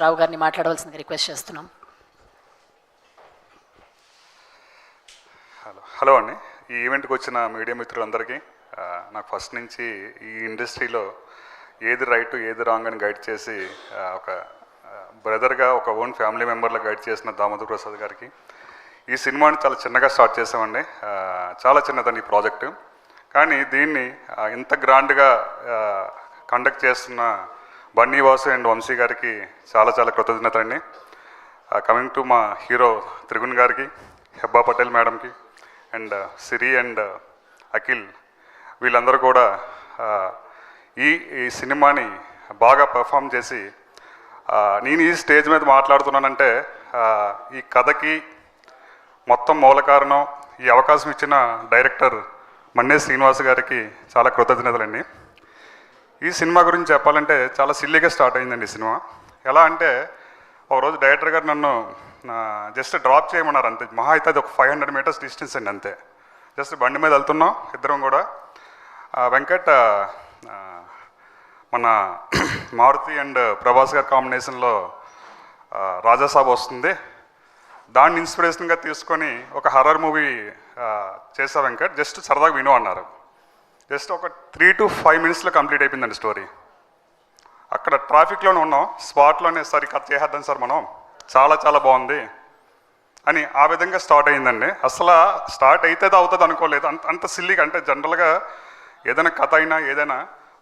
రావు గారిని మాట్లాడవలసిందిగా రిక్వెస్ట్ చేస్తున్నాం. హలో అండి. ఈ ఈవెంట్కి వచ్చిన మీడియా మిత్రులందరికీ నాకు ఫస్ట్ నుంచి ఈ ఇండస్ట్రీలో ఏది రైట్ ఏది రాంగ్ అని గైడ్ చేసి ఒక బ్రదర్గా ఒక ఓన్ ఫ్యామిలీ మెంబర్లో గైడ్ చేసిన దామోదర్ ప్రసాద్ గారికి, ఈ సినిమాని చాలా చిన్నగా స్టార్ట్ చేసామండి. చాలా చిన్నదండి ఈ ప్రాజెక్టు, కానీ దీన్ని ఇంత గ్రాండ్గా కండక్ట్ చేస్తున్న బన్నీ వాసు అండ్ వంశీ గారికి చాలా చాలా కృతజ్ఞత అండి. కమింగ్ టు మా హీరో త్రిగుణ్ గారికి, హెబ్బా పటేల్ మేడంకి అండ్ సిరి అండ్ అఖిల్, వీళ్ళందరూ కూడా ఈ సినిమాని బాగా పెర్ఫామ్ చేసి, నేను ఈ స్టేజ్ మీద మాట్లాడుతున్నానంటే ఈ కథకి మొత్తం మూల కారణం ఈ అవకాశం ఇచ్చిన డైరెక్టర్ మన్నే శ్రీనివాస్ గారికి చాలా కృతజ్ఞతలండి. ఈ సినిమా గురించి చెప్పాలంటే చాలా సిల్లీగా స్టార్ట్ అయిందండి ఈ సినిమా. ఎలా అంటే, ఒకరోజు డైరెక్టర్ గారు నన్ను జస్ట్ డ్రాప్ చేయమన్నారు అంతే. మహా అయితే అది ఒక 500 మీటర్స్ డిస్టెన్స్ అండి అంతే. జస్ట్ బండి మీద వెళ్తున్నాం ఇద్దరం కూడా. వెంకట్ మన మారుతి అండ్ ప్రభాస్ గారి కాంబినేషన్లో రాజాసాబ్ వస్తుంది, దాన్ని ఇన్స్పిరేషన్గా తీసుకొని ఒక హర్రర్ మూవీ చేసా వెంకట్, జస్ట్ సరదాగా విను అన్నారు. జస్ట్ ఒక 3 to 5 మినిట్స్లో కంప్లీట్ అయిపోయిందండి స్టోరీ. అక్కడ ట్రాఫిక్లోనే ఉన్నాం, స్పాట్లోనే సార్ కథ చేసేద్దాం సార్ మనం, చాలా చాలా బాగుంది అని ఆ విధంగా స్టార్ట్ అయిందండి. అసలు స్టార్ట్ అవుతుంది అవుతుంది అనుకోలేదు. అంత సిల్లీగా, అంటే జనరల్గా ఏదైనా కథ అయినా ఏదైనా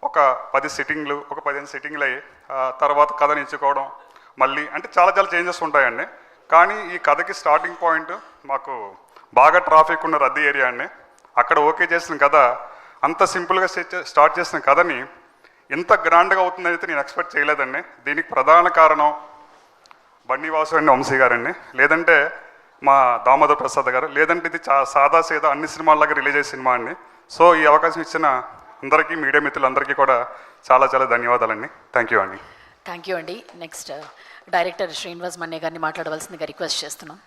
ఒక 10 సిట్టింగ్లు, ఒక 15 సిట్టింగ్లు అయ్యి తర్వాత కథని ఎంచుకోవడం మళ్ళీ, అంటే చాలా చాలా చేంజెస్ ఉంటాయండి. కానీ ఈ కథకి స్టార్టింగ్ పాయింట్ మాకు బాగా ట్రాఫిక్ ఉన్న రద్దీ ఏరియా అండి. అక్కడ ఓకే చేసిన కథ, అంత సింపుల్గా స్టార్ట్ చేసిన కథని ఎంత గ్రాండ్గా అవుతుందని అయితే నేను ఎక్స్పెక్ట్ చేయలేదండి. దీనికి ప్రధాన కారణం బన్నీ వాసు అండ్ వంశీ గారండి, లేదంటే మా దామోదర్ ప్రసాద్ గారు, లేదంటే ఇది సాదా సీదా అన్ని సినిమాల్లాగా రిలీజ్ అయ్యే సినిమా అండి. సో ఈ అవకాశం ఇచ్చిన అందరికీ, మీడియా మిత్రులందరికీ కూడా చాలా చాలా ధన్యవాదాలండి. థ్యాంక్ యూ అండి. థ్యాంక్ యూ అండి. నెక్స్ట్ డైరెక్టర్ శ్రీనివాస్ మన్నే గారిని మాట్లాడవలసిందిగా రిక్వెస్ట్ చేస్తున్నాం.